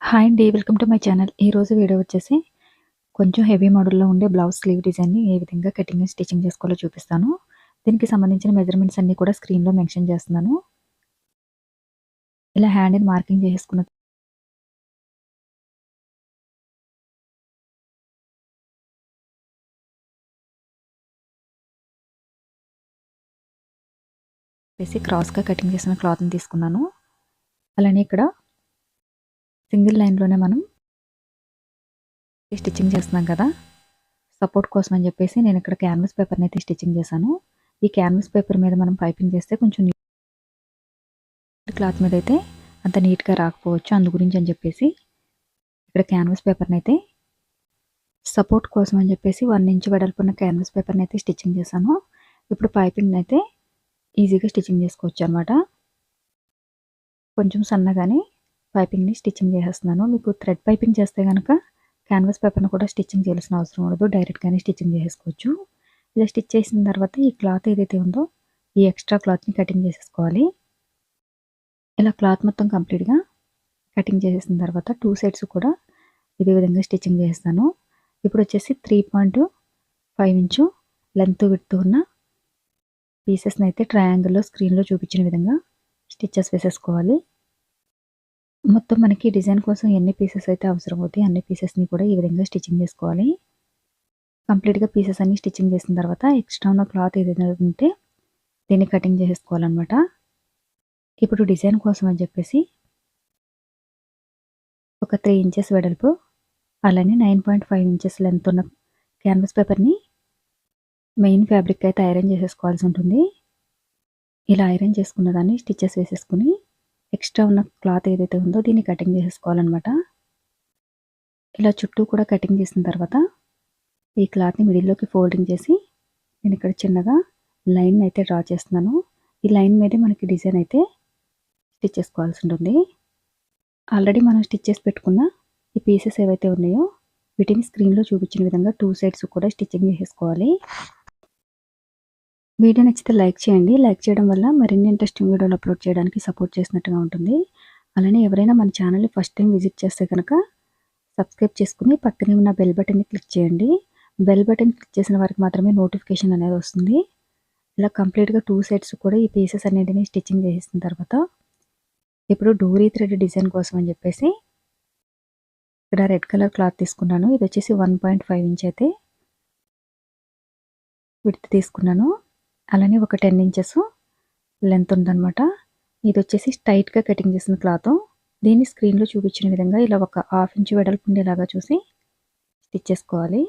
Hi అండి. Welcome to my channel. ఈరోజు video వచ్చేసి కొంచెం హెవీ మోడల్‌లో ఉండే బ్లౌజ్ స్లీవ్ డిజైన్‌ని ఏ విధంగా కటింగ్ అండ్ స్టిచ్చింగ్ చేసుకోవాలో చూపిస్తాను. దీనికి సంబంధించిన మెజర్‌మెంట్స్ అన్నీ కూడా స్క్రీన్‌లో మెన్షన్ చేస్తున్నాను. ఇలా హ్యాండ్‌ని మార్కింగ్ చేసేసుకున్న క్రాస్‌గా కటింగ్ చేసిన క్లాత్‌ని తీసుకున్నాను. అలానే ఇక్కడ సింగిల్ లైన్‌లోనే మనం స్టిచ్చింగ్ చేస్తున్నాం కదా! సపోర్ట్ కోసం అని చెప్పేసి నేను ఇక్కడ క్యాన్వాస్ పేపర్‌ని అయితే స్టిచ్చింగ్ చేశాను. ఈ క్యాన్వాస్ పేపర్ మీద మనం పైపింగ్ చేస్తే కొంచెం క్లాత్ మీద అయితే అంత నీట్‌గా రాకపోవచ్చు. అందు గురించి అని చెప్పేసి ఇక్కడ క్యాన్వాస్ పేపర్‌ని అయితే సపోర్ట్ కోసం అని చెప్పేసి 1 ఇంచ్ వెడల్పున్న క్యాన్వాస్ పేపర్‌ని అయితే స్టిచ్చింగ్ చేశాను. ఇప్పుడు పైపింగ్‌ని అయితే ఈజీగా స్టిచ్చింగ్ చేసుకోవచ్చు అనమాట. కొంచెం సన్నగానే పైపింగ్‌ని స్టిచ్చింగ్ చేసేస్తున్నాను. మీకు థ్రెడ్ పైపింగ్ చేస్తే గనక క్యాన్వాస్ పేపర్‌ని కూడా స్టిచ్చింగ్ చేయాల్సిన అవసరం ఉండదు. డైరెక్ట్‌గానే స్టిచ్చింగ్ చేసేసుకోవచ్చు. ఇలా స్టిచ్ చేసిన తర్వాత ఈ క్లాత్ ఏదైతే ఉందో ఈ ఎక్స్ట్రా క్లాత్‌ని కటింగ్ చేసేసుకోవాలి. ఇలా క్లాత్ మొత్తం కంప్లీట్‌గా కటింగ్ చేసేసిన తర్వాత 2 సైడ్స్ కూడా ఇదే విధంగా స్టిచ్చింగ్ చేసేస్తాను. ఇప్పుడు వచ్చేసి 3.5 ఇంచు లెంత్ విడ్త్ ఉన్న పీసెస్‌ని అయితే ట్రయాంగిల్‌లో స్క్రీన్‌లో చూపించిన విధంగా స్టిచెస్ వేసేసుకోవాలి. మొత్తం మనకి డిజైన్ కోసం ఎన్ని పీసెస్ అయితే అవసరం అవుతాయి అన్ని పీసెస్‌ని కూడా ఈ విధంగా స్టిచ్చింగ్ చేసుకోవాలి. కంప్లీట్‌గా పీసెస్ అన్ని స్టిచ్చింగ్ చేసిన తర్వాత ఎక్స్ట్రా ఉన్న క్లాత్ ఏదైనా ఉంటే దీన్ని కటింగ్ చేసేసుకోవాలన్నమాట. ఇప్పుడు డిజైన్ కోసం అని చెప్పేసి ఒక 3 ఇంచెస్ వెడల్పు అలానే 9.5 ఇంచెస్ లెంత్ ఉన్న క్యాన్వాస్ పేపర్‌ని మెయిన్ ఫ్యాబ్రిక్ అయితే ఐరన్ చేసేసుకోవాల్సి ఉంటుంది. ఇలా ఐరన్ చేసుకున్న దాన్ని స్టిచెస్ వేసేసుకుని ఎక్స్ట్రా ఉన్న క్లాత్ ఏదైతే ఉందో దీన్ని కటింగ్ చేసేసుకోవాలన్నమాట. ఇలా చుట్టూ కూడా కటింగ్ చేసిన తర్వాత ఈ క్లాత్‌ని మిడిల్‌లోకి ఫోల్డింగ్ చేసి నేను ఇక్కడ చిన్నగా లైన్ అయితే డ్రా చేస్తున్నాను. ఈ లైన్ మీదే మనకి డిజైన్ అయితే స్టిచ్ చేసుకోవాల్సి ఉంటుంది. ఆల్రెడీ మనం స్టిచ్ చేసి పెట్టుకున్న ఈ పీసెస్ ఏవైతే ఉన్నాయో వీటిని స్క్రీన్‌లో చూపించిన విధంగా 2 సైడ్స్ కూడా స్టిచ్చింగ్ చేసేసుకోవాలి. వీడియో నచ్చితే లైక్ చేయండి. లైక్ చేయడం వల్ల మరిన్ని ఇంట్రెస్టింగ్ వీడియోలు అప్లోడ్ చేయడానికి సపోర్ట్ చేసినట్టుగా ఉంటుంది. అలానే ఎవరైనా మన ఛానల్‌ని ఫస్ట్ టైం విజిట్ చేస్తే కనుక సబ్స్క్రైబ్ చేసుకుని పక్కనే ఉన్న బెల్ బటన్‌ని క్లిక్ చేయండి. బెల్ బటన్ క్లిక్ చేసిన వారికి మాత్రమే నోటిఫికేషన్ అనేది వస్తుంది. ఇలా కంప్లీట్‌గా 2 సైడ్స్ కూడా ఈ పీసెస్ అన్నిటిని స్టిచ్చింగ్ చేసేసిన తర్వాత ఇప్పుడు డోరీ థ్రెడ్ డిజైన్ కోసం అని చెప్పేసి ఇక్కడ రెడ్ కలర్ క్లాత్ తీసుకున్నాను. ఇది వచ్చేసి 1.5 ఇంచ్ అయితే విడ్త్ తీసుకున్నాను. అలానే ఒక 10 ఇంచెస్ లెంత్ ఉందన్నమాట. ఇది వచ్చేసి స్ట్రైట్‌గా కటింగ్ చేసిన క్లాత్. దీన్ని స్క్రీన్‌లో చూపించిన విధంగా ఇలా ఒక 1/2 ఇంచ్ వెడల్పు ఉండేలాగా చూసి స్టిచ్ చేసుకోవాలి.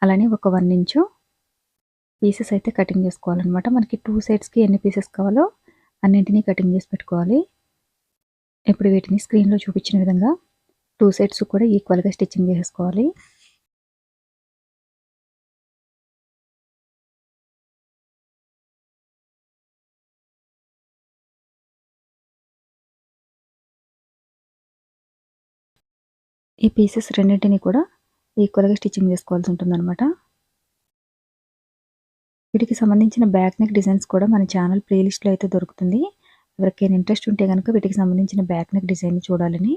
అలానే ఒక 1 ఇంచు పీసెస్ అయితే కటింగ్ చేసుకోవాలన్నమాట. మనకి 2 సైడ్స్‌కి ఎన్ని పీసెస్ కావాలో అన్నింటినీ కటింగ్ చేసి పెట్టుకోవాలి. ఇప్పుడు వీటిని స్క్రీన్‌లో చూపించిన విధంగా 2 సైడ్స్ కూడా ఈక్వల్‌గా స్టిచ్చింగ్ చేసేసుకోవాలి. ఈ పీసెస్ రెండింటిని కూడా ఈక్వల్‌గా స్టిచ్చింగ్ చేసుకోవాల్సి ఉంటుందన్నమాట. వీటికి సంబంధించిన బ్యాక్ నెక్ డిజైన్స్ కూడా మన ఛానల్ ప్లేలిస్ట్‌లో అయితే దొరుకుతుంది. ఎవరికైనా ఇంట్రెస్ట్ ఉంటే గనుక వీటికి సంబంధించిన బ్యాక్ నెక్ డిజైన్‌ని చూడాలని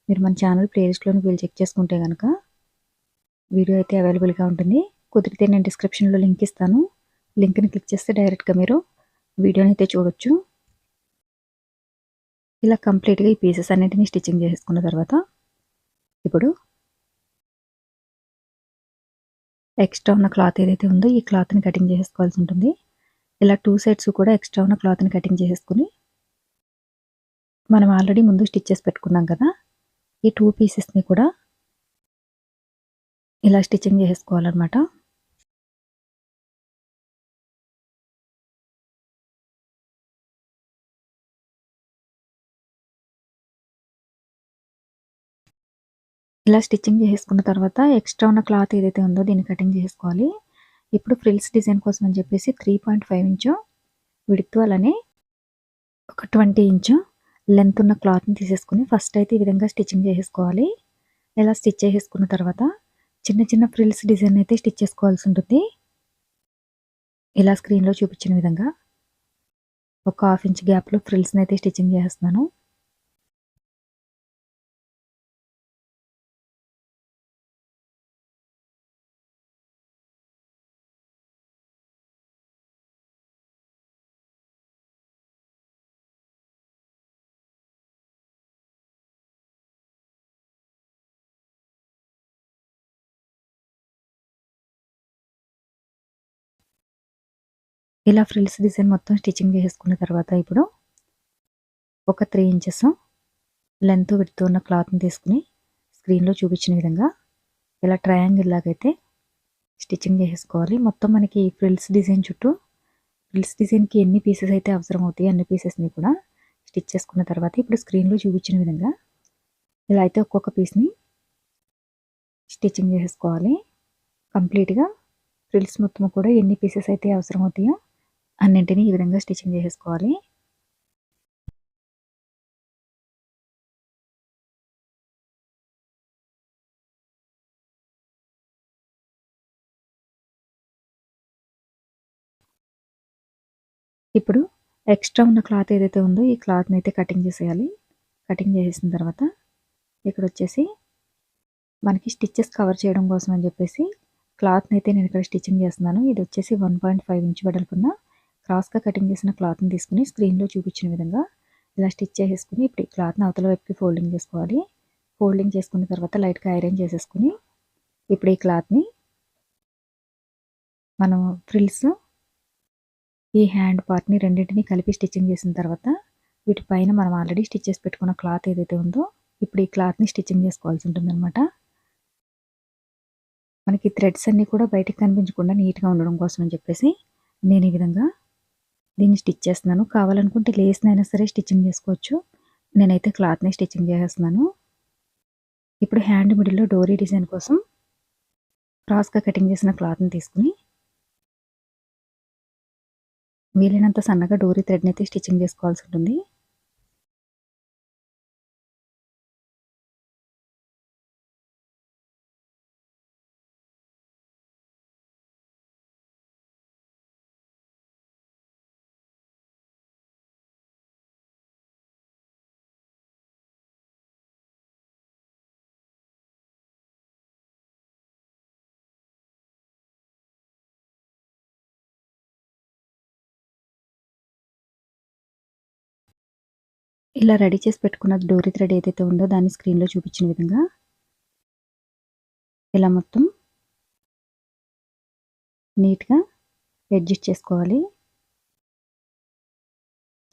మీరు మన ఛానల్ ప్లేలిస్ట్‌లోకి వెళ్ళి చెక్ చేసుకుంటే గనుక వీడియో అయితే అవైలబుల్‌గా ఉంటుంది. కుదిరితే నేను డిస్క్రిప్షన్‌లో లింక్ ఇస్తాను. లింక్‌ని క్లిక్ చేస్తే డైరెక్ట్‌గా మీరు వీడియోని అయితే చూడొచ్చు. ఇలా కంప్లీట్‌గా ఈ పీసెస్ అన్నిటిని స్టిచ్చింగ్ చేసేసుకున్న తర్వాత ఇప్పుడు ఎక్స్ట్రా ఉన్న క్లాత్ ఏదైతే ఉందో ఈ క్లాత్‌ని కటింగ్ చేసేసుకోవాల్సి ఉంటుంది. ఇలా 2 సైడ్స్ కూడా ఎక్స్ట్రా ఉన్న క్లాత్‌ని కటింగ్ చేసేసుకొని మనం ఆల్రెడీ ముందు స్టిచ్ చేసి పెట్టుకున్నాం కదా! ఈ 2 పీసెస్‌ని కూడా ఇలా స్టిచ్చింగ్ చేసేసుకోవాలన్నమాట. ఇలా స్టిచ్చింగ్ చేసేసుకున్న తర్వాత ఎక్స్ట్రా ఉన్న క్లాత్ ఏదైతే ఉందో దీన్ని కటింగ్ చేసేసుకోవాలి. ఇప్పుడు ఫ్రిల్స్ డిజైన్ కోసం అని చెప్పేసి 3.5 ఇంచు విడ్త్ అలానే ఒక 20 ఇంచు లెంత్ ఉన్న క్లాత్‌ని తీసేసుకొని ఫస్ట్ అయితే ఈ విధంగా స్టిచ్చింగ్ చేసేసుకోవాలి. ఇలా స్టిచ్ చేసేసుకున్న తర్వాత చిన్న చిన్న ఫ్రిల్స్ డిజైన్ అయితే స్టిచ్ చేసుకోవాల్సి ఉంటుంది. ఇలా స్క్రీన్‌లో చూపించిన విధంగా ఒక 1/2 ఇంచ్ గ్యాప్‌లో ఫ్రిల్స్‌ని అయితే స్టిచ్చింగ్ చేసేస్తున్నాను. ఇలా ఫ్రిల్స్ డిజైన్ మొత్తం స్టిచ్చింగ్ చేసేసుకున్న తర్వాత ఇప్పుడు ఒక 3 ఇంచెస్ లెంత్ విడ్త్ ఉన్న క్లాత్‌ని తీసుకొని స్క్రీన్‌లో చూపించిన విధంగా ఇలా ట్రయాంగిల్ లాగైతే స్టిచ్చింగ్ చేసేసుకోవాలి. మొత్తం మనకి ఫ్రిల్స్ డిజైన్ చుట్టూ ఫ్రిల్స్ డిజైన్‌కి ఎన్ని పీసెస్ అయితే అవసరం అవుతాయో అన్ని పీసెస్‌ని కూడా స్టిచ్ చేసుకున్న తర్వాత ఇప్పుడు స్క్రీన్‌లో చూపించిన విధంగా ఇలా అయితే ఒక్కొక్క పీస్‌ని స్టిచ్చింగ్ చేసేసుకోవాలి. కంప్లీట్‌గా ఫ్రిల్స్ మొత్తం కూడా ఎన్ని పీసెస్ అయితే అవసరం అవుతాయో అన్నింటిని ఈ విధంగా స్టిచ్చింగ్ చేసేసుకోవాలి. ఇప్పుడు ఎక్స్ట్రా ఉన్న క్లాత్ ఏదైతే ఉందో ఈ క్లాత్‌ని అయితే కటింగ్ చేసేయాలి. కటింగ్ చేసేసిన తర్వాత ఇక్కడొచ్చేసి మనకి స్టిచెస్ కవర్ చేయడం కోసం అని చెప్పేసి క్లాత్‌ని అయితే నేను ఇక్కడ స్టిచ్చింగ్ చేస్తున్నాను. ఇది వచ్చేసి 1.5 ఇంచ్ వెడల్పున్న క్రాస్‌గా కటింగ్ చేసిన క్లాత్‌ని తీసుకొని స్క్రీన్‌లో చూపించిన విధంగా ఇలా స్టిచ్ చేసేసుకొని ఇప్పుడు ఈ క్లాత్‌ని అవతల వైపుకి ఫోల్డింగ్ చేసుకోవాలి. ఫోల్డింగ్ చేసుకున్న తర్వాత లైట్‌గా ఐరన్ చేసేసుకొని ఇప్పుడు ఈ క్లాత్‌ని మనం ఫ్రిల్స్ ఈ హ్యాండ్ పార్ట్‌ని రెండింటిని కలిపి స్టిచ్చింగ్ చేసిన తర్వాత వీటి పైన మనం ఆల్రెడీ స్టిచ్ చేసి పెట్టుకున్న క్లాత్ ఏదైతే ఉందో ఇప్పుడు ఈ క్లాత్‌ని స్టిచ్చింగ్ చేసుకోవాల్సి ఉంటుందన్నమాట. మనకి థ్రెడ్స్ అన్నీ కూడా బయటకి కనిపించకుండా నీట్‌గా ఉండడం కోసం అని చెప్పేసి నేను ఈ విధంగా దీన్ని స్టిచ్ చేస్తున్నాను. కావాలనుకుంటే లేస్‌నైనా సరే స్టిచ్చింగ్ చేసుకోవచ్చు. నేనైతే క్లాత్‌ని స్టిచ్చింగ్ చేసేస్తున్నాను. ఇప్పుడు హ్యాండ్ మిడిల్‌లో డోరీ డిజైన్ కోసం క్రాస్‌గా కటింగ్ చేసిన క్లాత్‌ని తీసుకొని వీలైనంత సన్నగా డోరీ థ్రెడ్‌ని అయితే స్టిచ్చింగ్ చేసుకోవాల్సి ఉంటుంది. ఇలా రెడీ చేసి పెట్టుకున్న డోరీ థ్రెడ్ ఏదైతే ఉందో దాన్ని స్క్రీన్‌లో చూపించిన విధంగా ఇలా మొత్తం నీట్‌గా అడ్జస్ట్ చేసుకోవాలి.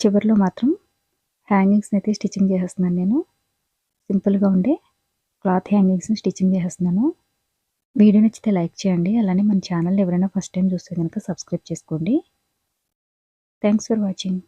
చివరిలో మాత్రం హ్యాంగింగ్స్‌ని అయితే స్టిచ్చింగ్ చేసేస్తున్నాను నేను. సింపుల్‌గా ఉండే క్లాత్ హ్యాంగింగ్స్‌ని స్టిచ్చింగ్ చేసేస్తున్నాను. వీడియో నచ్చితే లైక్ చేయండి. అలానే మన ఛానల్‌ని ఎవరైనా ఫస్ట్ టైం చూస్తే గనుక సబ్స్క్రైబ్ చేసుకోండి. Thanks for watching.